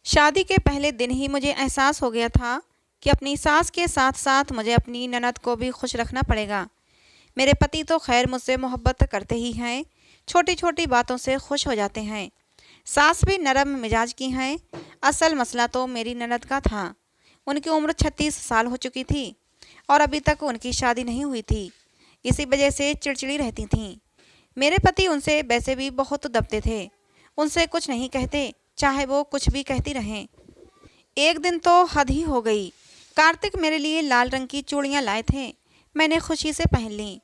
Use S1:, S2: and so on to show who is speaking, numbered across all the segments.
S1: शादी के पहले दिन ही मुझे एहसास हो गया था कि अपनी सास के साथ साथ मुझे अपनी ननद को भी खुश रखना पड़ेगा। मेरे पति तो खैर मुझसे मोहब्बत करते ही हैं, छोटी छोटी बातों से खुश हो जाते हैं। सास भी नरम मिजाज की हैं। असल मसला तो मेरी ननद का था। उनकी उम्र 36 साल हो चुकी थी और अभी तक उनकी शादी नहीं हुई थी। इसी वजह से चिड़चिड़ी रहती थीं। मेरे पति उनसे वैसे भी बहुत दबते थे। उनसे कुछ नहीं कहते, चाहे वो कुछ भी कहती रहें। एक दिन तो हद ही हो गई। कार्तिक मेरे लिए लाल रंग की चूड़ियाँ लाए थे। मैंने खुशी से पहन लीं।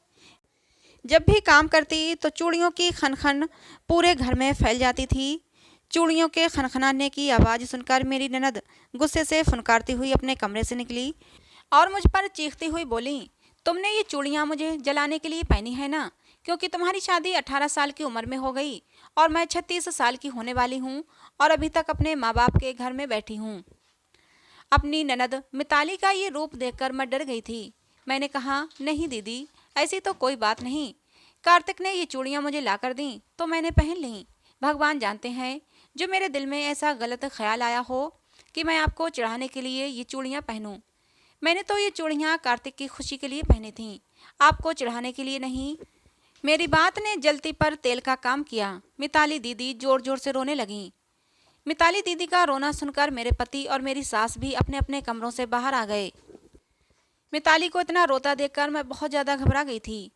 S1: जब भी काम करती तो चूड़ियों की खनखन पूरे घर में फैल जाती थी। चूड़ियों के खनखनाने की आवाज़ सुनकर मेरी ननद गुस्से से फुनकारती हुई अपने कमरे से निकली और मुझ पर चीखती हुई बोली, तुमने ये चूड़ियाँ मुझे जलाने के लिए पहनी है ना? क्योंकि तुम्हारी शादी 18 साल की उम्र में हो गई और मैं 36 साल की होने वाली हूँ और अभी तक अपने माँ बाप के घर में बैठी हूँ। अपनी ननद मिताली का ये रूप देखकर मैं डर गई थी। मैंने कहा, नहीं दीदी, ऐसी तो कोई बात नहीं। कार्तिक ने ये चूड़ियाँ मुझे लाकर दी तो मैंने पहन लीं। भगवान जानते हैं, जो मेरे दिल में ऐसा गलत ख्याल आया हो कि मैं आपको चढ़ाने के लिए ये चूड़ियाँ पहनूं। मैंने तो ये चूड़ियाँ कार्तिक की खुशी के लिए पहनी थीं, आपको चढ़ाने के लिए नहीं। मेरी बात ने जलती पर तेल का काम किया। मिताली दीदी जोर जोर से रोने लगीं। मिताली दीदी का रोना सुनकर मेरे पति और मेरी सास भी अपने अपने कमरों से बाहर आ गए। मिताली को इतना रोता देखकर मैं बहुत ज़्यादा घबरा गई थी।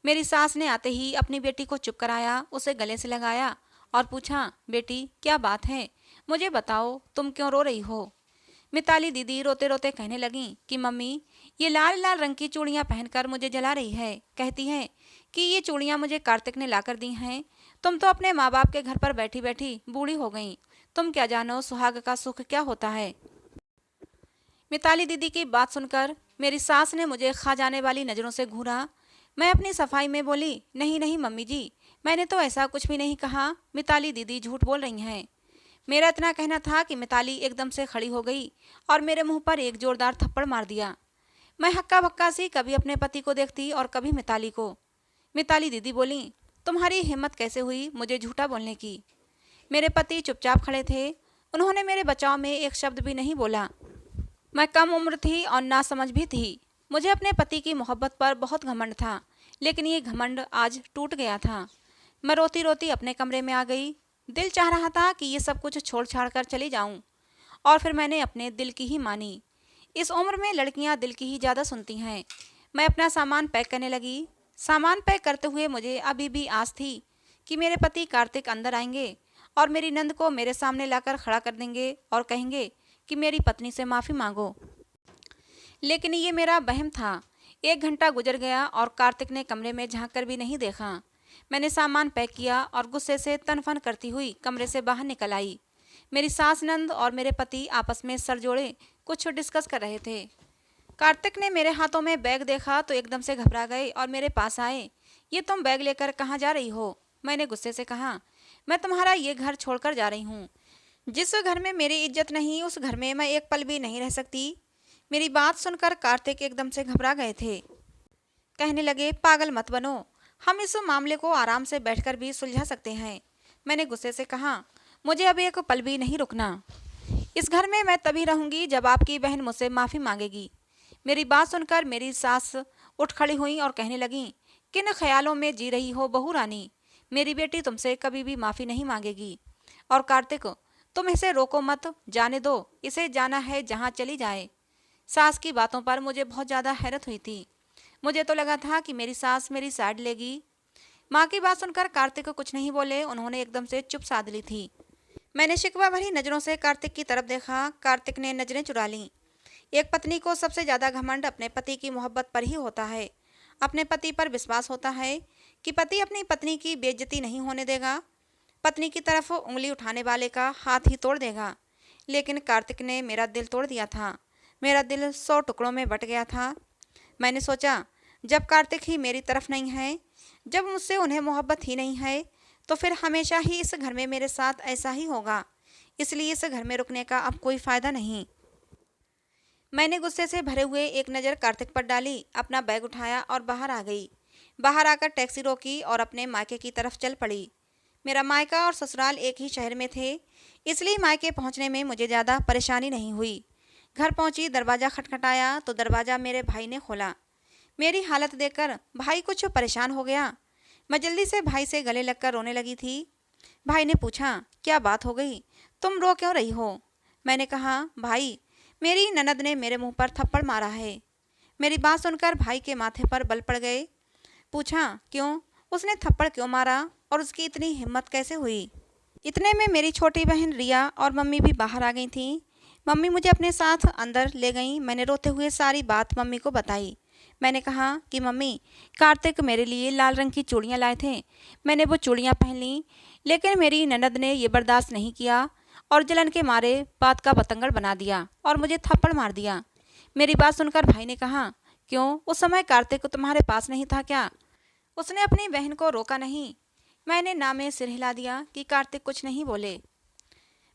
S1: मेरी सास ने आते ही अपनी बेटी को चुप कराया, उसे गले से लगाया और पूछा, बेटी क्या बात है, मुझे बताओ, तुम क्यों रो रही हो? मिताली दीदी रोते रोते कहने लगी कि मम्मी, ये लाल लाल रंग की चूड़ियाँ पहनकर मुझे जला रही है। कहती है कि ये चूड़ियाँ मुझे कार्तिक ने लाकर दी हैं। तुम तो अपने माँ बाप के घर पर बैठी बैठी बूढ़ी हो गई। तुम क्या जानो सुहाग का सुख क्या होता है। मिताली दीदी की बात सुनकर मेरी सास ने मुझे खा जाने वाली नज़रों से घूरा। मैं अपनी सफाई में बोली, नहीं नहीं मम्मी जी, मैंने तो ऐसा कुछ भी नहीं कहा। मिताली दीदी झूठ बोल रही हैं। मेरा इतना कहना था कि मिताली एकदम से खड़ी हो गई और मेरे मुंह पर एक जोरदार थप्पड़ मार दिया। मैं हक्का बक्का सी कभी अपने पति को देखती और कभी मिताली को। मिताली दीदी बोली, तुम्हारी हिम्मत कैसे हुई मुझे झूठा बोलने की? मेरे पति चुपचाप खड़े थे। उन्होंने मेरे बचाव में एक शब्द भी नहीं बोला। मैं कम उम्र थी और नासमझ भी थी। मुझे अपने पति की मोहब्बत पर बहुत घमंड था, लेकिन ये घमंड आज टूट गया था। मैं रोती रोती अपने कमरे में आ गई। दिल चाह रहा था कि ये सब कुछ छोड़ छाड़ कर चली जाऊं, और फिर मैंने अपने दिल की ही मानी। इस उम्र में लड़कियां दिल की ही ज़्यादा सुनती हैं। मैं अपना सामान पैक करने लगी। सामान पैक करते हुए मुझे अभी भी आस थी कि मेरे पति कार्तिक अंदर आएंगे और मेरी नंद को मेरे सामने लाकर खड़ा कर देंगे और कहेंगे कि मेरी पत्नी से माफ़ी मांगो। लेकिन ये मेरा वहम था। 1 घंटा गुजर गया और कार्तिक ने कमरे में झांक कर भी नहीं देखा। मैंने सामान पैक किया और गुस्से से तनफन करती हुई कमरे से बाहर निकल आई। मेरी सास, नंद और मेरे पति आपस में सर जोड़े कुछ डिस्कस कर रहे थे। कार्तिक ने मेरे हाथों में बैग देखा तो एकदम से घबरा गए और मेरे पास आए। ये तुम बैग लेकर कहाँ जा रही हो? मैंने गुस्से से कहा, मैं तुम्हारा ये घर छोड़कर जा रही हूँ। जिस घर में मेरी इज्जत नहीं, उस घर में मैं एक पल भी नहीं रह सकती। मेरी बात सुनकर कार्तिक एकदम से घबरा गए थे। कहने लगे, पागल मत बनो, हम इस मामले को आराम से बैठकर भी सुलझा सकते हैं। मैंने गुस्से से कहा, मुझे अब एक पल भी नहीं रुकना। इस घर में मैं तभी रहूंगी जब आपकी बहन मुझसे माफ़ी मांगेगी। मेरी बात सुनकर मेरी सास उठ खड़ी हुई और कहने लगी, किन ख्यालों में जी रही हो बहू रानी? मेरी बेटी तुमसे कभी भी माफ़ी नहीं मांगेगी। और कार्तिक, तुम इसे रोको मत, जाने दो, इसे जाना है जहाँ चली जाए। सास की बातों पर मुझे बहुत ज़्यादा हैरत हुई थी। मुझे तो लगा था कि मेरी सास मेरी साइड लेगी। माँ की बात सुनकर कार्तिक कुछ नहीं बोले। उन्होंने एकदम से चुप साध ली थी। मैंने शिकवा भरी नज़रों से कार्तिक की तरफ देखा। कार्तिक ने नज़रें चुरा लीं। एक पत्नी को सबसे ज़्यादा घमंड अपने पति की मोहब्बत पर ही होता है। अपने पति पर विश्वास होता है कि पति अपनी पत्नी की बेइज्जती नहीं होने देगा, पत्नी की तरफ उंगली उठाने वाले का हाथ ही तोड़ देगा। लेकिन कार्तिक ने मेरा दिल तोड़ दिया था। मेरा दिल 100 टुकड़ों में बट गया था। मैंने सोचा, जब कार्तिक ही मेरी तरफ नहीं है, जब मुझसे उन्हें मोहब्बत ही नहीं है, तो फिर हमेशा ही इस घर में मेरे साथ ऐसा ही होगा। इसलिए इस घर में रुकने का अब कोई फ़ायदा नहीं। मैंने गुस्से से भरे हुए एक नज़र कार्तिक पर डाली, अपना बैग उठाया और बाहर आ गई। बाहर आकर टैक्सी रोकी और अपने मायके की तरफ चल पड़ी। मेरा मायका और ससुराल एक ही शहर में थे, इसलिए मायके पहुंचने में मुझे ज़्यादा परेशानी नहीं हुई। घर पहुंची, दरवाज़ा खटखटाया तो दरवाज़ा मेरे भाई ने खोला। मेरी हालत देखकर भाई कुछ परेशान हो गया। मैं जल्दी से भाई से गले लगकर रोने लगी थी। भाई ने पूछा, क्या बात हो गई, तुम रो क्यों रही हो? मैंने कहा, भाई, मेरी ननद ने मेरे मुंह पर थप्पड़ मारा है। मेरी बात सुनकर भाई के माथे पर बल पड़ गए। पूछा, क्यों? उसने थप्पड़ क्यों मारा और उसकी इतनी हिम्मत कैसे हुई? इतने में मेरी छोटी बहन रिया और मम्मी भी बाहर आ गई थीं। मम्मी मुझे अपने साथ अंदर ले गईं। मैंने रोते हुए सारी बात मम्मी को बताई। मैंने कहा कि मम्मी, कार्तिक मेरे लिए लाल रंग की चूड़ियाँ लाए थे। मैंने वो चूड़ियाँ पहन लीं, लेकिन मेरी ननद ने ये बर्दाश्त नहीं किया और जलन के मारे बात का बतंगड़ बना दिया और मुझे थप्पड़ मार दिया। मेरी बात सुनकर भाई ने कहा, क्यों, उस समय कार्तिक तुम्हारे पास नहीं था क्या? उसने अपनी बहन को रोका नहीं। मैंने ना में सिर हिला दिया कि कार्तिक कुछ नहीं बोले।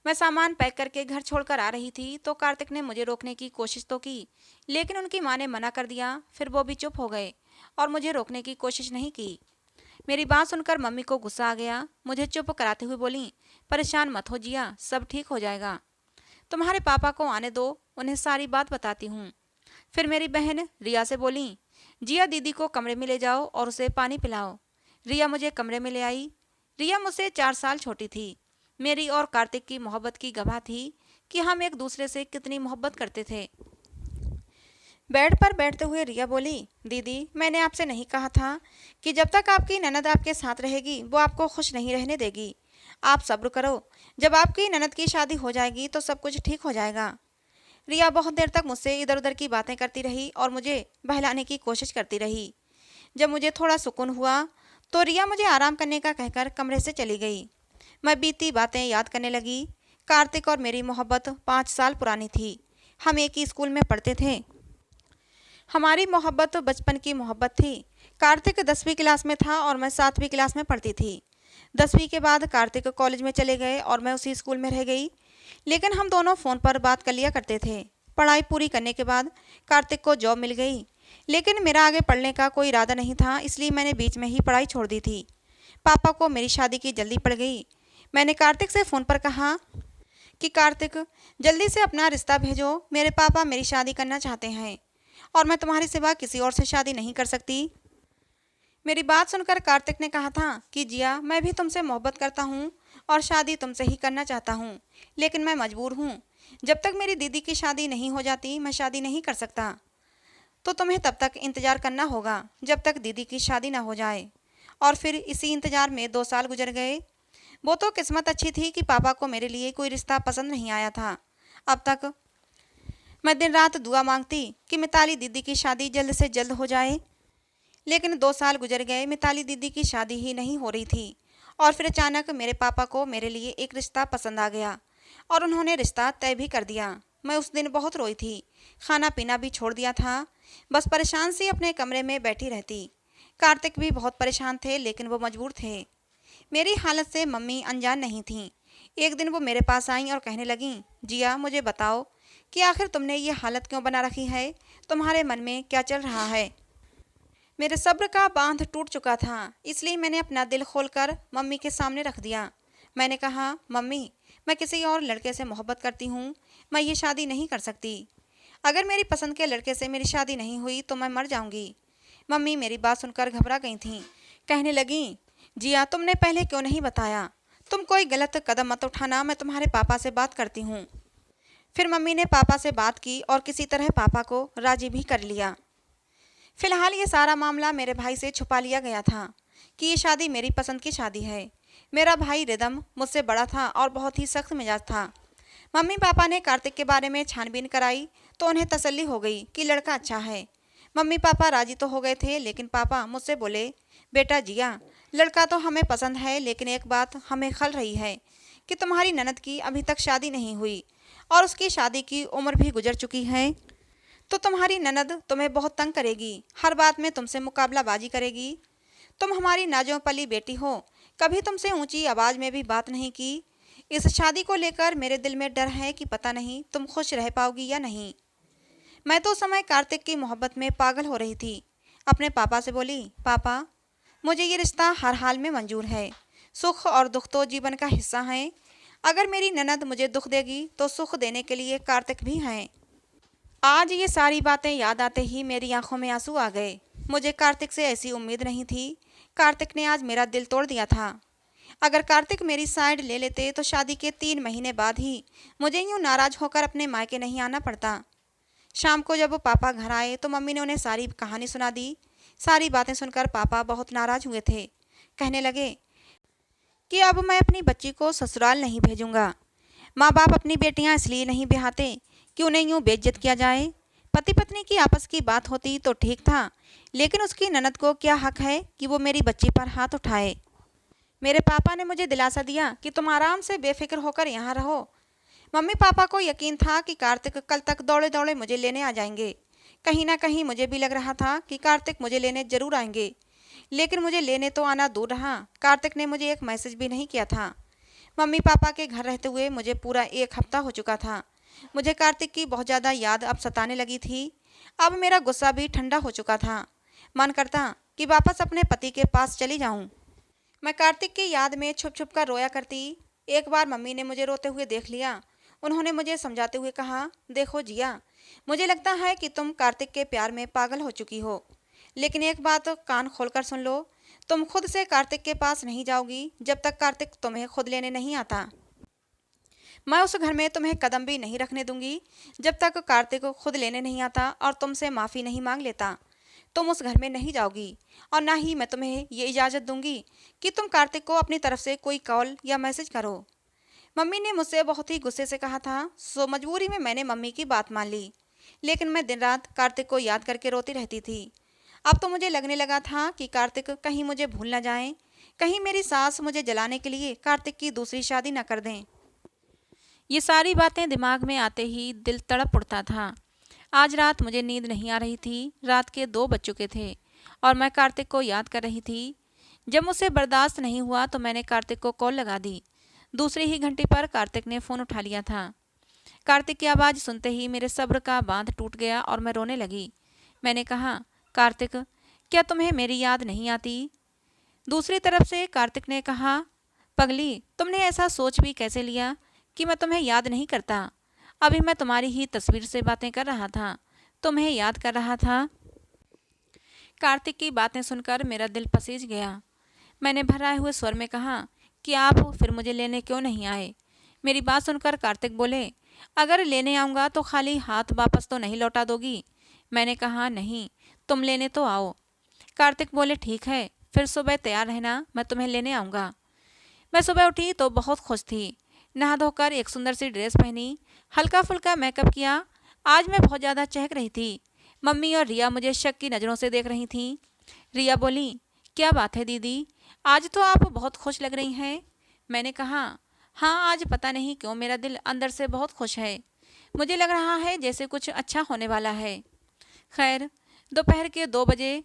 S1: मैं सामान पैक करके घर छोड़कर आ रही थी तो कार्तिक ने मुझे रोकने की कोशिश तो की, लेकिन उनकी माँ ने मना कर दिया। फिर वो भी चुप हो गए और मुझे रोकने की कोशिश नहीं की। मेरी बात सुनकर मम्मी को गुस्सा आ गया। मुझे चुप कराते हुए बोली, परेशान मत हो जिया, सब ठीक हो जाएगा। तुम्हारे पापा को आने दो, उन्हें सारी बात बताती हूँ। फिर मेरी बहन रिया से बोली, जिया दीदी को कमरे में ले जाओ और उसे पानी पिलाओ। रिया मुझे कमरे में ले आई। रिया मुझसे 4 साल छोटी थी। मेरी और कार्तिक की मोहब्बत की गवाह थी कि हम एक दूसरे से कितनी मोहब्बत करते थे। बेड पर बैठते हुए रिया बोली, दीदी, मैंने आपसे नहीं कहा था कि जब तक आपकी ननद आपके साथ रहेगी वो आपको खुश नहीं रहने देगी। आप सब्र करो, जब आपकी ननद की शादी हो जाएगी तो सब कुछ ठीक हो जाएगा। रिया बहुत देर तक मुझसे इधर उधर की बातें करती रही और मुझे बहलाने की कोशिश करती रही। जब मुझे थोड़ा सुकून हुआ तो रिया मुझे आराम करने का कहकर कमरे से चली गई। मैं बीती बातें याद करने लगी। कार्तिक और मेरी मोहब्बत 5 साल पुरानी थी। हम एक ही स्कूल में पढ़ते थे। हमारी मोहब्बत तो बचपन की मोहब्बत थी। कार्तिक 10वीं क्लास में था और मैं 7वीं क्लास में पढ़ती थी। 10वीं के बाद कार्तिक कॉलेज में चले गए और मैं उसी स्कूल में रह गई, लेकिन हम दोनों फ़ोन पर बात कर लिया करते थे। पढ़ाई पूरी करने के बाद कार्तिक को जॉब मिल गई, लेकिन मेरा आगे पढ़ने का कोई इरादा नहीं था, इसलिए मैंने बीच में ही पढ़ाई छोड़ दी थी। पापा को मेरी शादी की जल्दी पड़ गई। मैंने कार्तिक से फ़ोन पर कहा कि कार्तिक, जल्दी से अपना रिश्ता भेजो, मेरे पापा मेरी शादी करना चाहते हैं और मैं तुम्हारी सिवा किसी और से शादी नहीं कर सकती। मेरी बात सुनकर कार्तिक ने कहा था कि जिया, मैं भी तुमसे मोहब्बत करता हूँ और शादी तुमसे ही करना चाहता हूँ, लेकिन मैं मजबूर हूँ। जब तक मेरी दीदी की शादी नहीं हो जाती मैं शादी नहीं कर सकता। तो तुम्हें तब तक इंतज़ार करना होगा जब तक दीदी की शादी ना हो जाए। और फिर इसी इंतज़ार में 2 साल गुजर गए। वो तो किस्मत अच्छी थी कि पापा को मेरे लिए कोई रिश्ता पसंद नहीं आया था। अब तक मैं दिन रात दुआ मांगती कि मिताली दीदी की शादी जल्द से जल्द हो जाए, लेकिन 2 साल गुजर गए, मिताली दीदी की शादी ही नहीं हो रही थी। और फिर अचानक मेरे पापा को मेरे लिए एक रिश्ता पसंद आ गया और उन्होंने रिश्ता तय भी कर दिया। मैं उस दिन बहुत रोई थी, खाना पीना भी छोड़ दिया था, बस परेशान सी अपने कमरे में बैठी रहती। कार्तिक भी बहुत परेशान थे, लेकिन वो मजबूर थे। मेरी हालत से मम्मी अनजान नहीं थीं। एक दिन वो मेरे पास आईं और कहने लगीं, जिया, मुझे बताओ कि आखिर तुमने ये हालत क्यों बना रखी है? तुम्हारे मन में क्या चल रहा है? मेरे सब्र का बांध टूट चुका था, इसलिए मैंने अपना दिल खोलकर मम्मी के सामने रख दिया। मैंने कहा, मम्मी, मैं किसी और लड़के से मोहब्बत करती हूँ, मैं ये शादी नहीं कर सकती। अगर मेरी पसंद के लड़के से मेरी शादी नहीं हुई तो मैं मर जाऊँगी। मम्मी मेरी बात सुनकर घबरा गई थीं। कहने लगीं, जिया, तुमने पहले क्यों नहीं बताया? तुम कोई गलत कदम मत उठाना, मैं तुम्हारे पापा से बात करती हूँ। फिर मम्मी ने पापा से बात की और किसी तरह पापा को राजी भी कर लिया। फिलहाल ये सारा मामला मेरे भाई से छुपा लिया गया था कि ये शादी मेरी पसंद की शादी है। मेरा भाई रिदम मुझसे बड़ा था और बहुत ही सख्त मिजाज था। मम्मी पापा ने कार्तिक के बारे में छानबीन कराई तो उन्हें तसल्ली हो गई कि लड़का अच्छा है। मम्मी पापा राजी तो हो गए थे, लेकिन पापा मुझसे बोले, बेटा जिया, लड़का तो हमें पसंद है, लेकिन एक बात हमें खल रही है कि तुम्हारी ननद की अभी तक शादी नहीं हुई और उसकी शादी की उम्र भी गुजर चुकी है, तो तुम्हारी ननद तुम्हें बहुत तंग करेगी, हर बात में तुमसे मुकाबलाबाजी करेगी। तुम हमारी नाजों पली बेटी हो, कभी तुमसे ऊंची आवाज़ में भी बात नहीं की। इस शादी को लेकर मेरे दिल में डर है कि पता नहीं तुम खुश रह पाओगी या नहीं। मैं तो उस समय कार्तिक की मोहब्बत में पागल हो रही थी। अपने पापा से बोली, पापा, मुझे ये रिश्ता हर हाल में मंजूर है, सुख और दुख तो जीवन का हिस्सा हैं। अगर मेरी ननद मुझे दुख देगी तो सुख देने के लिए कार्तिक भी हैं। आज ये सारी बातें याद आते ही मेरी आंखों में आंसू आ गए। मुझे कार्तिक से ऐसी उम्मीद नहीं थी। कार्तिक ने आज मेरा दिल तोड़ दिया था। अगर कार्तिक मेरी साइड ले लेते तो शादी के 3 महीने बाद ही मुझे यूं नाराज होकर अपने मायके नहीं आना पड़ता। शाम को जब पापा घर आए तो मम्मी ने उन्हें सारी कहानी सुना दी। सारी बातें सुनकर पापा बहुत नाराज हुए थे। कहने लगे कि अब मैं अपनी बच्ची को ससुराल नहीं भेजूंगा। माँ बाप अपनी बेटियाँ इसलिए नहीं ब्याहते कि उन्हें यूं बेइज्जत किया जाए। पति पत्नी की आपस की बात होती तो ठीक था, लेकिन उसकी ननद को क्या हक है कि वो मेरी बच्ची पर हाथ उठाए। मेरे पापा ने मुझे दिलासा दिया कि तुम आराम से बेफिक्र होकर यहाँ रहो। मम्मी पापा को यकीन था कि कार्तिक कल तक दौड़े दौड़े मुझे लेने आ जाएंगे। कहीं ना कहीं मुझे भी लग रहा था कि कार्तिक मुझे लेने जरूर आएंगे, लेकिन मुझे लेने तो आना दूर रहा, कार्तिक ने मुझे एक मैसेज भी नहीं किया था। मम्मी पापा के घर रहते हुए मुझे पूरा 1 हफ्ता हो चुका था। मुझे कार्तिक की बहुत ज़्यादा याद अब सताने लगी थी। अब मेरा गुस्सा भी ठंडा हो चुका था। मन करता कि वापस अपने पति के पास चली जाऊं। मैं कार्तिक की याद में छुप छुप कर रोया करती। एक बार मम्मी ने मुझे रोते हुए देख लिया। उन्होंने मुझे समझाते हुए कहा, देखो जिया, मुझे लगता है कि तुम कार्तिक के प्यार में पागल हो चुकी हो, लेकिन एक बात कान खोलकर सुन लो, तुम खुद से कार्तिक के पास नहीं जाओगी जब तक कार्तिक तुम्हें खुद लेने नहीं आता। मैं उस घर में तुम्हें कदम भी नहीं रखने दूंगी जब तक कार्तिक खुद लेने नहीं आता और तुमसे माफ़ी नहीं मांग लेता। तुम उस घर में नहीं जाओगी और ना ही मैं तुम्हें ये इजाज़त दूंगी कि तुम कार्तिक को अपनी तरफ से कोई कॉल या मैसेज करो। मम्मी ने मुझसे बहुत ही गुस्से से कहा था, सो मजबूरी में मैंने मम्मी की बात मान ली, लेकिन मैं दिन रात कार्तिक को याद करके रोती रहती थी। अब तो मुझे लगने लगा था कि कार्तिक कहीं मुझे भूल न जाएं, कहीं मेरी सास मुझे जलाने के लिए कार्तिक की दूसरी शादी न कर दें। ये सारी बातें दिमाग में आते ही दिल तड़प उठता था। आज रात मुझे नींद नहीं आ रही थी। रात के 2 बज चुके थे और मैं कार्तिक को याद कर रही थी। जब मुझसे बर्दाश्त नहीं हुआ तो मैंने कार्तिक को कॉल लगा दी। दूसरी ही घंटे पर कार्तिक ने फ़ोन उठा लिया था। कार्तिक की आवाज़ सुनते ही मेरे सब्र का बांध टूट गया और मैं रोने लगी। मैंने कहा, कार्तिक, क्या तुम्हें मेरी याद नहीं आती? दूसरी तरफ से कार्तिक ने कहा, पगली, तुमने ऐसा सोच भी कैसे लिया कि मैं तुम्हें याद नहीं करता? अभी मैं तुम्हारी ही तस्वीर से बातें कर रहा था, तुम्हें याद कर रहा था। कार्तिक की बातें सुनकर मेरा दिल पसीज गया। मैंने भराए हुए स्वर में कहा कि आप फिर मुझे लेने क्यों नहीं आए? मेरी बात सुनकर कार्तिक बोले, अगर लेने आऊँगा तो खाली हाथ वापस तो नहीं लौटा दोगी? मैंने कहा, नहीं, तुम लेने तो आओ। कार्तिक बोले, ठीक है, फिर सुबह तैयार रहना, मैं तुम्हें लेने आऊँगा। मैं सुबह उठी तो बहुत खुश थी। नहा धोकर एक सुंदर सी ड्रेस पहनी, हल्का फुल्का मेकअप किया। आज मैं बहुत ज़्यादा चहक रही थी। मम्मी और रिया मुझे शक की नज़रों से देख रही थीं। रिया बोली, क्या बात है दीदी, आज तो आप बहुत खुश लग रही हैं। मैंने कहा, हाँ, आज पता नहीं क्यों मेरा दिल अंदर से बहुत खुश है। मुझे लग रहा है जैसे कुछ अच्छा होने वाला है। खैर, दोपहर के 2 बजे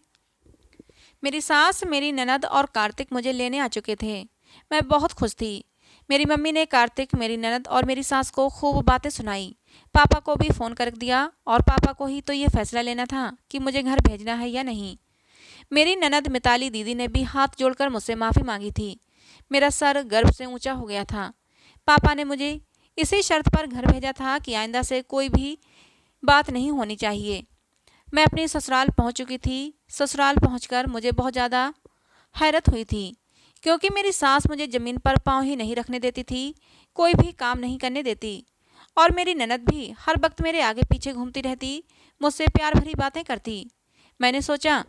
S1: मेरी सास, मेरी ननद और कार्तिक मुझे लेने आ चुके थे। मैं बहुत खुश थी। मेरी मम्मी ने कार्तिक, मेरी ननद और मेरी सास को खूब बातें सुनाई। पापा को भी फ़ोन कर दिया और पापा को ही तो ये फैसला लेना था कि मुझे घर भेजना है या नहीं। मेरी ननद मिताली दीदी ने भी हाथ जोड़कर मुझसे माफ़ी मांगी थी। मेरा सर गर्व से ऊंचा हो गया था। पापा ने मुझे इसी शर्त पर घर भेजा था कि आइंदा से कोई भी बात नहीं होनी चाहिए। मैं अपनी ससुराल पहुंच चुकी थी। ससुराल पहुंचकर मुझे बहुत ज़्यादा हैरत हुई थी, क्योंकि मेरी सास मुझे ज़मीन पर पाँव ही नहीं रखने देती थी, कोई भी काम नहीं करने देती, और मेरी ननद भी हर वक्त मेरे आगे पीछे घूमती रहती, मुझसे प्यार भरी बातें करती। मैंने सोचा,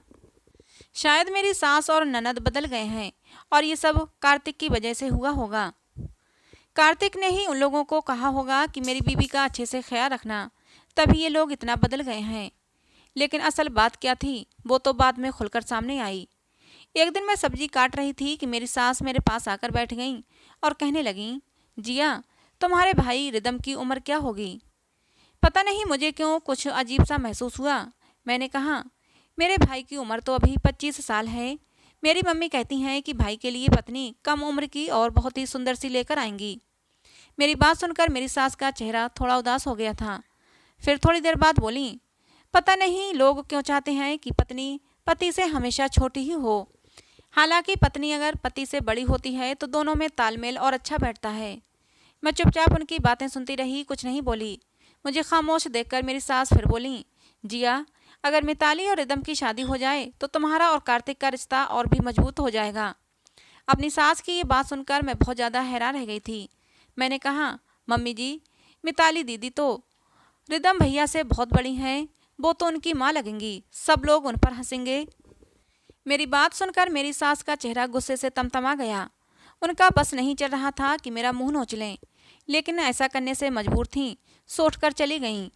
S1: शायद मेरी सास और ननद बदल गए हैं और ये सब कार्तिक की वजह से हुआ होगा। कार्तिक ने ही उन लोगों को कहा होगा कि मेरी बीवी का अच्छे से ख्याल रखना, तभी ये लोग इतना बदल गए हैं। लेकिन असल बात क्या थी वो तो बाद में खुलकर सामने आई। एक दिन मैं सब्जी काट रही थी कि मेरी सास मेरे पास आकर बैठ गईं और कहने लगीं, जिया, तुम्हारे भाई रिदम की उम्र क्या होगी? पता नहीं मुझे क्यों कुछ अजीब सा महसूस हुआ। मैंने कहा, मेरे भाई की उम्र तो अभी 25 साल है। मेरी मम्मी कहती हैं कि भाई के लिए पत्नी कम उम्र की और बहुत ही सुंदर सी लेकर आएंगी। मेरी बात सुनकर मेरी सास का चेहरा थोड़ा उदास हो गया था। फिर थोड़ी देर बाद बोली, पता नहीं लोग क्यों चाहते हैं कि पत्नी पति से हमेशा छोटी ही हो। हालांकि पत्नी अगर पति से बड़ी होती है तो दोनों में तालमेल और अच्छा बैठता है। मैं चुपचाप उनकी बातें सुनती रही, कुछ नहीं बोली। मुझे खामोश देखकर मेरी सास फिर बोली, जिया, अगर मिताली और रिदम की शादी हो जाए तो तुम्हारा और कार्तिक का रिश्ता और भी मजबूत हो जाएगा। अपनी सास की ये बात सुनकर मैं बहुत ज़्यादा हैरान रह गई थी। मैंने कहा, मम्मी जी, मिताली दीदी तो रिदम भैया से बहुत बड़ी हैं, वो तो उनकी माँ लगेंगी, सब लोग उन पर हंसेंगे। मेरी बात सुनकर मेरी सास का चेहरा गुस्से से तमतमा गया। उनका बस नहीं चल रहा था कि मेरा मुंह नोच लें, लेकिन ऐसा करने से मजबूर थीं, सोच कर चली गईं।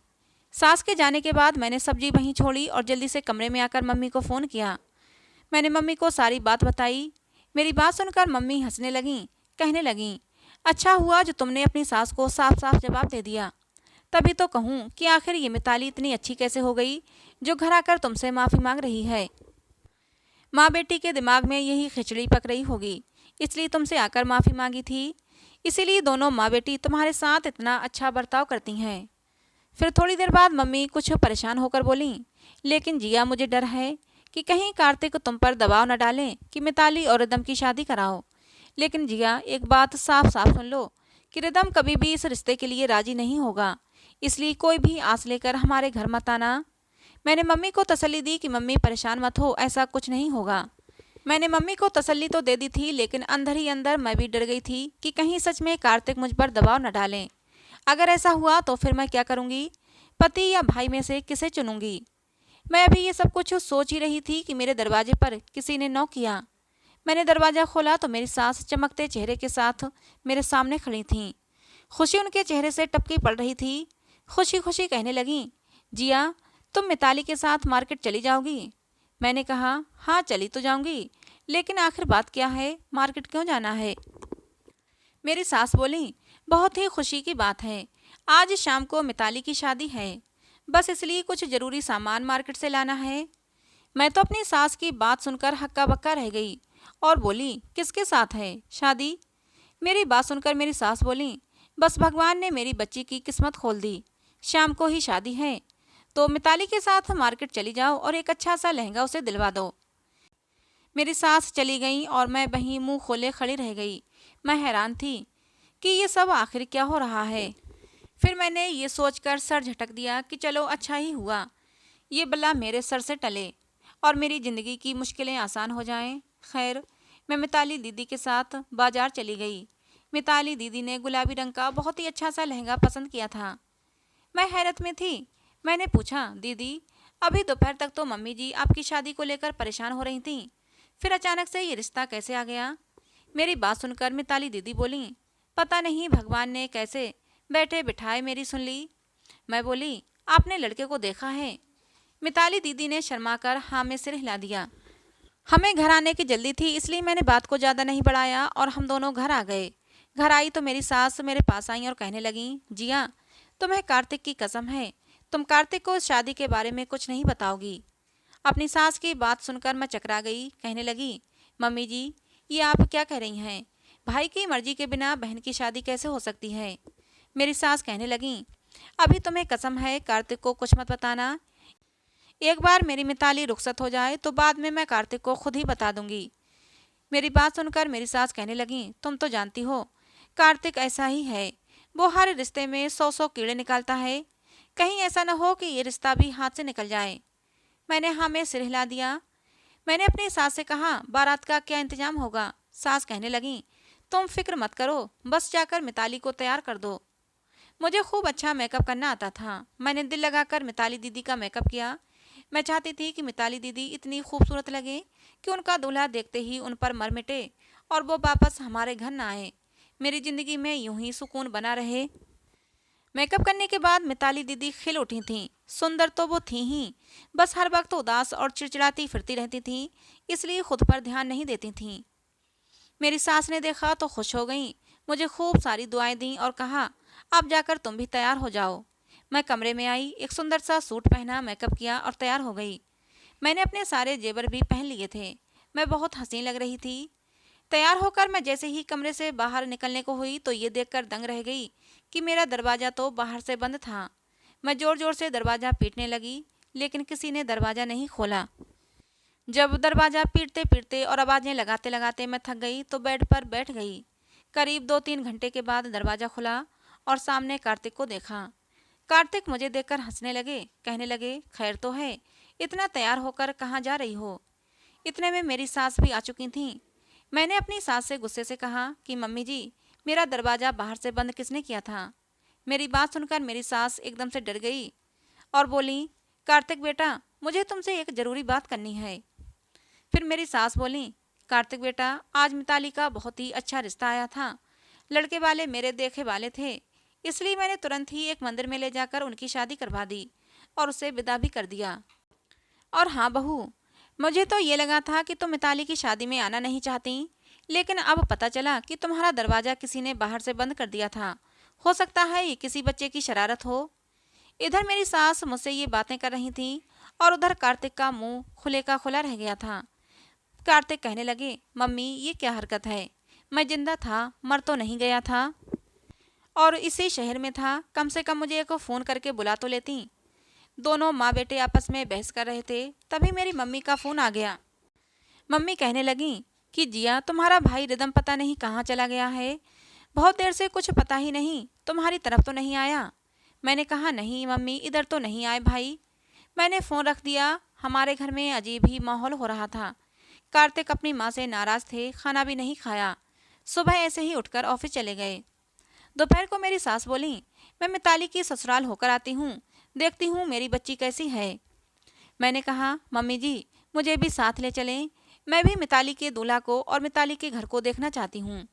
S1: सास के जाने के बाद मैंने सब्जी वहीं छोड़ी और जल्दी से कमरे में आकर मम्मी को फ़ोन किया। मैंने मम्मी को सारी बात बताई। मेरी बात सुनकर मम्मी हंसने लगीं, कहने लगीं, अच्छा हुआ जो तुमने अपनी सास को साफ साफ जवाब दे दिया। तभी तो कहूँ कि आखिर ये मिताली इतनी अच्छी कैसे हो गई जो घर आकर तुमसे माफ़ी मांग रही है। माँ बेटी के दिमाग में यही खिचड़ी पक रही होगी, इसलिए तुमसे आकर माफ़ी मांगी थी। इसीलिए दोनों माँ बेटी तुम्हारे साथ इतना अच्छा बर्ताव करती हैं। फिर थोड़ी देर बाद मम्मी कुछ परेशान होकर बोलीं, लेकिन जिया, मुझे डर है कि कहीं कार्तिक तुम पर दबाव न डालें कि मिताली और रिदम की शादी कराओ। लेकिन जिया, एक बात साफ साफ सुन लो कि रिदम कभी भी इस रिश्ते के लिए राजी नहीं होगा, इसलिए कोई भी आस लेकर हमारे घर मत आना। मैंने मम्मी को तसल्ली दी कि मम्मी परेशान मत हो, ऐसा कुछ नहीं होगा। मैंने मम्मी को तसल्ली तो दे दी थी, लेकिन अंदर ही अंदर मैं भी डर गई थी कि कहीं सच में कार्तिक मुझ पर दबाव न डालें। अगर ऐसा हुआ तो फिर मैं क्या करूँगी? पति या भाई में से किसे चुनूंगी? मैं अभी ये सब कुछ सोच ही रही थी कि मेरे दरवाजे पर किसी ने नॉक किया। मैंने दरवाज़ा खोला तो मेरी सास चमकते चेहरे के साथ मेरे सामने खड़ी थीं। खुशी उनके चेहरे से टपकी पड़ रही थी। खुशी खुशी कहने लगीं, जिया, तुम मिताली के साथ मार्केट चली जाओगी? मैंने कहा, हाँ चली तो जाऊंगी, लेकिन आखिर बात क्या है, मार्केट क्यों जाना है? मेरी सास बोली, बहुत ही खुशी की बात है, आज शाम को मिताली की शादी है, बस इसलिए कुछ ज़रूरी सामान मार्केट से लाना है। मैं तो अपनी सास की बात सुनकर हक्का बक्का रह गई और बोली, किसके साथ है शादी? मेरी बात सुनकर मेरी सास बोली, बस भगवान ने मेरी बच्ची की किस्मत खोल दी, शाम को ही शादी है, तो मिताली के साथ मार्केट चली जाओ और एक अच्छा सा लहंगा उसे दिलवा दो। मेरी सास चली गई और मैं वहीं मुंह खोले खड़ी रह गई। मैं हैरान थी कि ये सब आखिर क्या हो रहा है। फिर मैंने ये सोचकर सर झटक दिया कि चलो अच्छा ही हुआ, ये बला मेरे सर से टले और मेरी ज़िंदगी की मुश्किलें आसान हो जाएं। खैर, मैं मिताली दीदी के साथ बाजार चली गई। मिताली दीदी ने गुलाबी रंग का बहुत ही अच्छा सा लहंगा पसंद किया था। मैं हैरत में थी। मैंने पूछा, दीदी, अभी दोपहर तक तो मम्मी जी आपकी शादी को लेकर परेशान हो रही थीं, फिर अचानक से ये रिश्ता कैसे आ गया? मेरी बात सुनकर मिताली दीदी बोली, पता नहीं भगवान ने कैसे बैठे बिठाए मेरी सुन ली। मैं बोली, आपने लड़के को देखा है? मिताली दीदी ने शर्माकर हाँ में सिर हिला दिया। हमें घर आने की जल्दी थी, इसलिए मैंने बात को ज़्यादा नहीं बढ़ाया और हम दोनों घर आ गए। घर आई तो मेरी सास मेरे पास आई और कहने लगी, जिया, तुम्हें कार्तिक की कसम है, तुम कार्तिक को इस शादी के बारे में कुछ नहीं बताओगी। अपनी सास की बात सुनकर मैं चकरा गई। कहने लगी, मम्मी जी, ये आप क्या कह रही हैं? भाई की मर्जी के बिना बहन की शादी कैसे हो सकती है? मेरी सास कहने लगी, अभी तुम्हें कसम है कार्तिक को कुछ मत बताना। एक बार मेरी मिताली रुखसत हो जाए तो बाद में मैं कार्तिक को खुद ही बता दूंगी। मेरी बात सुनकर मेरी सास कहने लगी, तुम तो जानती हो कार्तिक ऐसा ही है, वो हर रिश्ते में 100 कीड़े निकालता है, कहीं ऐसा न हो कि ये रिश्ता भी हाथ से निकल जाए। मैंने हाँ में सिर हिला दिया। मैंने अपनी सास से कहा, बारात का क्या इंतजाम होगा? सास कहने लगी, तुम फिक्र मत करो, बस जाकर मिताली को तैयार कर दो। मुझे खूब अच्छा मेकअप करना आता था। मैंने दिल लगाकर मिताली दीदी का मेकअप किया। मैं चाहती थी कि मिताली दीदी इतनी खूबसूरत लगे कि उनका दूल्हा देखते ही उन पर मर मिटे और वो वापस हमारे घर ना आए, मेरी ज़िंदगी में यूं ही सुकून बना रहे। मेकअप करने के बाद मिताली दीदी खिल उठी थीं। सुंदर तो वो थी ही, बस हर वक्त उदास और चिड़चिड़ाती फिरती रहती थीं, इसलिए खुद पर ध्यान नहीं देती थीं। मेरी सास ने देखा तो खुश हो गई, मुझे खूब सारी दुआएं दी और कहा, अब जाकर तुम भी तैयार हो जाओ। मैं कमरे में आई, एक सुंदर सा सूट पहना, मेकअप किया और तैयार हो गई। मैंने अपने सारे जेवर भी पहन लिए थे। मैं बहुत हसीन लग रही थी। तैयार होकर मैं जैसे ही कमरे से बाहर निकलने को हुई तो ये देखकर दंग रह गई कि मेरा दरवाज़ा तो बाहर से बंद था। मैं ज़ोर ज़ोर से दरवाज़ा पीटने लगी, लेकिन किसी ने दरवाज़ा नहीं खोला। जब दरवाज़ा पीटते पीटते और आवाज़ें लगाते लगाते मैं थक गई तो बेड पर बैठ गई। करीब 2-3 घंटे के बाद दरवाज़ा खुला और सामने कार्तिक को देखा। कार्तिक मुझे देखकर हंसने लगे, कहने लगे, खैर तो है, इतना तैयार होकर कहाँ जा रही हो? इतने में मेरी सास भी आ चुकी थीं। मैंने अपनी सास से गुस्से से कहा कि मम्मी जी, मेरा दरवाज़ा बाहर से बंद किसने किया था? मेरी बात सुनकर मेरी सास एकदम से डर गई और बोली, कार्तिक बेटा, मुझे तुमसे एक ज़रूरी बात करनी है। फिर मेरी सास बोली, कार्तिक बेटा, आज मिताली का बहुत ही अच्छा रिश्ता आया था। लड़के वाले मेरे देखे वाले थे, इसलिए मैंने तुरंत ही एक मंदिर में ले जाकर उनकी शादी करवा दी और उसे विदा भी कर दिया। और हाँ बहू, मुझे तो ये लगा था कि तुम मिताली की शादी में आना नहीं चाहती, लेकिन अब पता चला कि तुम्हारा दरवाज़ा किसी ने बाहर से बंद कर दिया था। हो सकता है ये किसी बच्चे की शरारत हो। इधर मेरी सास मुझसे ये बातें कर रही थी और उधर कार्तिक का मुंह खुले का खुला रह गया था। कार्तिक कहने लगे, मम्मी ये क्या हरकत है? मैं जिंदा था, मर तो नहीं गया था और इसी शहर में था, कम से कम मुझे एक फ़ोन करके बुला तो लेती। दोनों माँ बेटे आपस में बहस कर रहे थे, तभी मेरी मम्मी का फ़ोन आ गया। मम्मी कहने लगी कि जिया, तुम्हारा भाई रिदम पता नहीं कहाँ चला गया है, बहुत देर से कुछ पता ही नहीं, तुम्हारी तरफ तो नहीं आया। मैंने कहा, नहीं मम्मी, इधर तो नहीं आए भाई। मैंने फ़ोन रख दिया। हमारे घर में अजीब ही माहौल हो रहा था। कार्तिक अपनी माँ से नाराज़ थे, खाना भी नहीं खाया। सुबह ऐसे ही उठकर ऑफिस चले गए। दोपहर को मेरी सास बोली, मैं मिताली की ससुराल होकर आती हूँ, देखती हूँ मेरी बच्ची कैसी है। मैंने कहा, मम्मी जी, मुझे भी साथ ले चलें, मैं भी मिताली के दूल्हा को और मिताली के घर को देखना चाहती हूँ।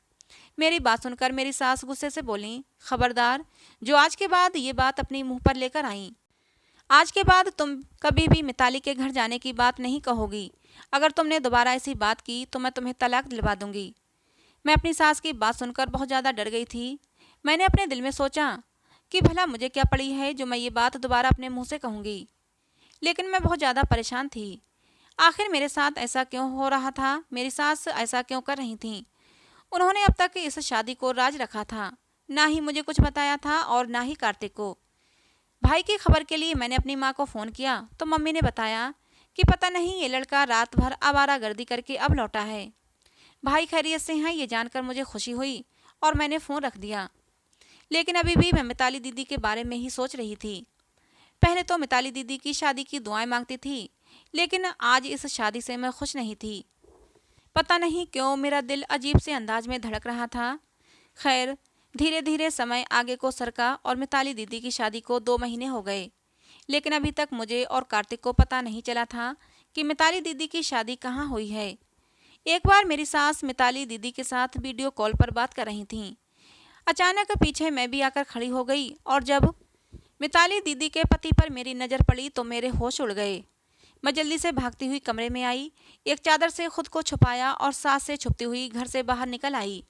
S1: मेरी बात सुनकर मेरी सास गुस्से से बोली, खबरदार, जो आज के बाद ये बात अपनी मुंह पर लेकर आई, आज के बाद तुम कभी भी मिताली के घर जाने की बात नहीं कहोगी। अगर तुमने दोबारा ऐसी बात की तो मैं तुम्हें तलाक दिलवा दूंगी। मैं अपनी सास की बात सुनकर बहुत ज़्यादा डर गई थी। मैंने अपने दिल में सोचा कि भला मुझे क्या पड़ी है जो मैं ये बात दोबारा अपने मुंह से कहूँगी। लेकिन मैं बहुत ज़्यादा परेशान थी। आखिर मेरे साथ ऐसा क्यों हो रहा था? मेरी सास ऐसा क्यों कर रही थी? उन्होंने अब तक इस शादी को राज रखा था, ना ही मुझे कुछ बताया था और ना ही कार्तिक को। भाई की खबर के लिए मैंने अपनी माँ को फ़ोन किया तो मम्मी ने बताया कि पता नहीं ये लड़का रात भर आवारागर्दी करके अब लौटा है। भाई खैरियत से हैं ये जानकर मुझे खुशी हुई और मैंने फ़ोन रख दिया। लेकिन अभी भी मैं मिताली दीदी के बारे में ही सोच रही थी। पहले तो मिताली दीदी की शादी की दुआएं मांगती थी, लेकिन आज इस शादी से मैं खुश नहीं थी। पता नहीं क्यों मेरा दिल अजीब से अंदाज में धड़क रहा था। खैर, धीरे धीरे समय आगे को सरका और मिताली दीदी की शादी को 2 महीने हो गए, लेकिन अभी तक मुझे और कार्तिक को पता नहीं चला था कि मिताली दीदी की शादी कहाँ हुई है। एक बार मेरी सास मिताली दीदी के साथ वीडियो कॉल पर बात कर रही थीं। अचानक पीछे मैं भी आकर खड़ी हो गई और जब मिताली दीदी के पति पर मेरी नज़र पड़ी तो मेरे होश उड़ गए। मैं जल्दी से भागती हुई कमरे में आई, एक चादर से खुद को छुपाया और सास से छुपती हुई घर से बाहर निकल आई।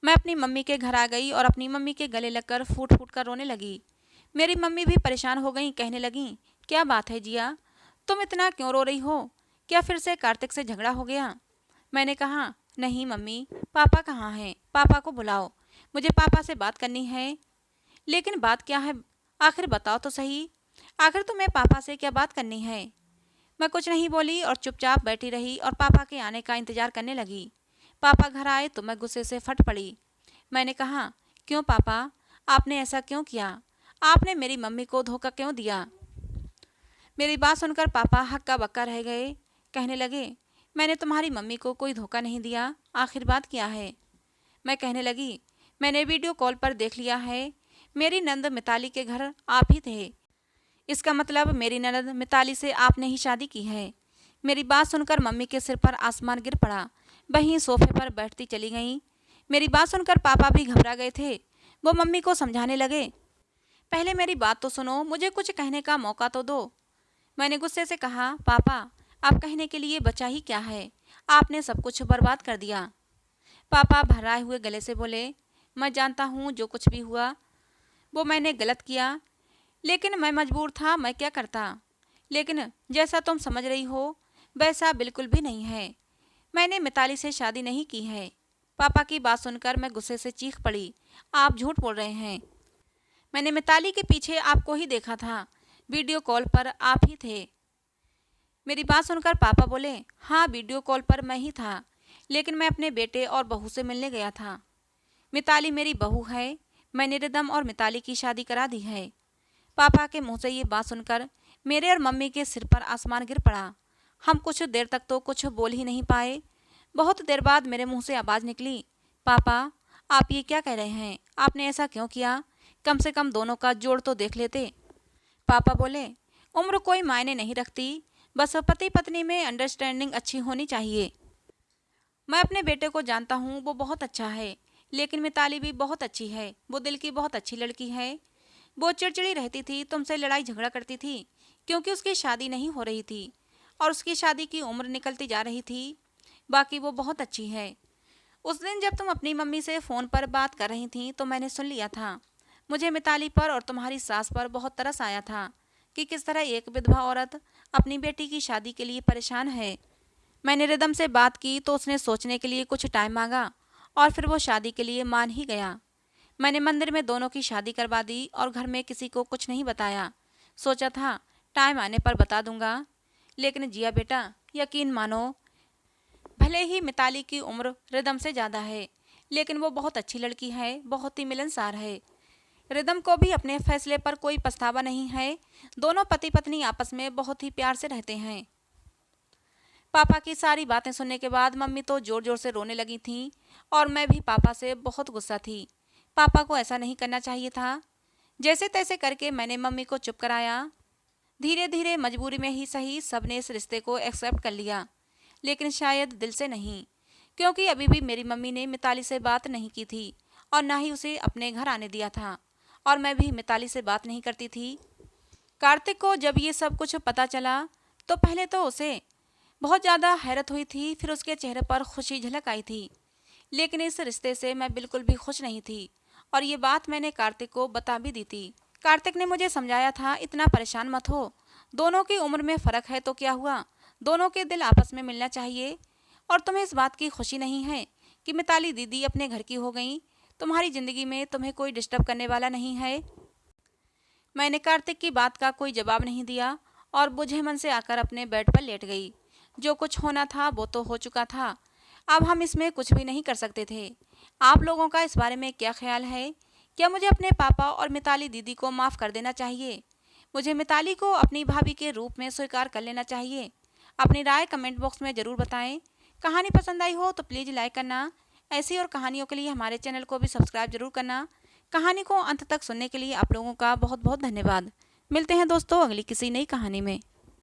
S1: मैं अपनी मम्मी के घर आ गई और अपनी मम्मी के गले लगकर फूट फूट कर रोने लगी। मेरी मम्मी भी परेशान हो गई, कहने लगी, क्या बात है जिया, तुम इतना क्यों रो रही हो? क्या फिर से कार्तिक से झगड़ा हो गया? मैंने कहा, नहीं मम्मी, पापा कहाँ हैं? पापा को बुलाओ, मुझे पापा से बात करनी है। लेकिन बात क्या है, आखिर बताओ तो सही, आखिर तुम्हें पापा से क्या बात करनी है? मैं कुछ नहीं बोली और चुपचाप बैठी रही और पापा के आने का इंतजार करने लगी। पापा घर आए तो मैं गुस्से से फट पड़ी। मैंने कहा, क्यों पापा, आपने ऐसा क्यों किया? आपने मेरी मम्मी को धोखा क्यों दिया? मेरी बात सुनकर पापा हक्का बक्का रह गए, कहने लगे, मैंने तुम्हारी मम्मी को कोई धोखा नहीं दिया, आखिर बात क्या है? मैं कहने लगी, मैंने वीडियो कॉल पर देख लिया है, मेरी नंद मिताली के घर आप ही थे। इसका मतलब मेरी ननद मिताली से आपने ही शादी की है। मेरी बात सुनकर मम्मी के सिर पर आसमान गिर पड़ा, वहीं सोफे पर बैठती चली गईं। मेरी बात सुनकर पापा भी घबरा गए थे। वो मम्मी को समझाने लगे, पहले मेरी बात तो सुनो, मुझे कुछ कहने का मौका तो दो। मैंने गुस्से से कहा, पापा, आप कहने के लिए बचा ही क्या है, आपने सब कुछ बर्बाद कर दिया। पापा भर्राए हुए गले से बोले, मैं जानता हूँ जो कुछ भी हुआ वो मैंने गलत किया, लेकिन मैं मजबूर था, मैं क्या करता। लेकिन जैसा तुम समझ रही हो वैसा बिल्कुल भी नहीं है, मैंने मिताली से शादी नहीं की है। पापा की बात सुनकर मैं गुस्से से चीख पड़ी, आप झूठ बोल रहे हैं। मैंने मिताली के पीछे आपको ही देखा था, वीडियो कॉल पर आप ही थे। मेरी बात सुनकर पापा बोले, हाँ वीडियो कॉल पर मैं ही था, लेकिन मैं अपने बेटे और बहू से मिलने गया था। मिताली मेरी बहू है। मैंने रिदम और मिताली की शादी करा दी है। पापा के मुंह से ये बात सुनकर मेरे और मम्मी के सिर पर आसमान गिर पड़ा। हम कुछ देर तक तो कुछ बोल ही नहीं पाए। बहुत देर बाद मेरे मुंह से आवाज़ निकली, पापा आप ये क्या कह रहे हैं? आपने ऐसा क्यों किया? कम से कम दोनों का जोड़ तो देख लेते। पापा बोले, उम्र कोई मायने नहीं रखती, बस पति पत्नी में अंडरस्टैंडिंग अच्छी होनी चाहिए। मैं अपने बेटे को जानता हूँ, वो बहुत अच्छा है, लेकिन मिताली भी बहुत अच्छी है। वो दिल की बहुत अच्छी लड़की है। वो चिड़चिड़ी रहती थी, तुमसे लड़ाई झगड़ा करती थी क्योंकि उसकी शादी नहीं हो रही थी और उसकी शादी की उम्र निकलती जा रही थी। बाकी वो बहुत अच्छी है। उस दिन जब तुम अपनी मम्मी से फ़ोन पर बात कर रही थी तो मैंने सुन लिया था। मुझे मिताली पर और तुम्हारी सास पर बहुत तरस आया था कि किस तरह एक विधवा औरत अपनी बेटी की शादी के लिए परेशान है। मैंने रिदम से बात की तो उसने सोचने के लिए कुछ टाइम मांगा और फिर वो शादी के लिए मान ही गया। मैंने मंदिर में दोनों की शादी करवा दी और घर में किसी को कुछ नहीं बताया। सोचा था टाइम आने पर बता दूंगा, लेकिन जिया बेटा, यकीन मानो, भले ही मिताली की उम्र रिदम से ज़्यादा है, लेकिन वो बहुत अच्छी लड़की है, बहुत ही मिलनसार है। रिदम को भी अपने फैसले पर कोई पछतावा नहीं है। दोनों पति पत्नी आपस में बहुत ही प्यार से रहते हैं। पापा की सारी बातें सुनने के बाद मम्मी तो जोर जोर से रोने लगी थीं और मैं भी पापा से बहुत गुस्सा थी। पापा को ऐसा नहीं करना चाहिए था। जैसे तैसे करके मैंने मम्मी को चुप कराया। धीरे धीरे मजबूरी में ही सही सबने इस रिश्ते को एक्सेप्ट कर लिया, लेकिन शायद दिल से नहीं, क्योंकि अभी भी मेरी मम्मी ने मिताली से बात नहीं की थी और ना ही उसे अपने घर आने दिया था और मैं भी मिताली से बात नहीं करती थी। कार्तिक को जब ये सब कुछ पता चला तो पहले तो उसे बहुत ज़्यादा हैरत हुई थी, फिर उसके चेहरे पर खुशी झलक आई थी। लेकिन इस रिश्ते से मैं बिल्कुल भी खुश नहीं थी और ये बात मैंने कार्तिक को बता भी दी थी। कार्तिक ने मुझे समझाया था, इतना परेशान मत हो, दोनों की उम्र में फ़र्क है तो क्या हुआ, दोनों के दिल आपस में मिलना चाहिए। और तुम्हें इस बात की खुशी नहीं है कि मिताली दीदी अपने घर की हो गई, तुम्हारी ज़िंदगी में तुम्हें कोई डिस्टर्ब करने वाला नहीं है। मैंने कार्तिक की बात का कोई जवाब नहीं दिया और बुझे मन से आकर अपने बेड पर लेट गई। जो कुछ होना था वो तो हो चुका था, अब हम इसमें कुछ भी नहीं कर सकते थे। आप लोगों का इस बारे में क्या ख्याल है? क्या मुझे अपने पापा और मिताली दीदी को माफ़ कर देना चाहिए? मुझे मिताली को अपनी भाभी के रूप में स्वीकार कर लेना चाहिए? अपनी राय कमेंट बॉक्स में ज़रूर बताएं। कहानी पसंद आई हो तो प्लीज़ लाइक करना। ऐसी और कहानियों के लिए हमारे चैनल को भी सब्सक्राइब जरूर करना। कहानी को अंत तक सुनने के लिए आप लोगों का बहुत बहुत धन्यवाद। मिलते हैं दोस्तों अगली किसी नई कहानी में।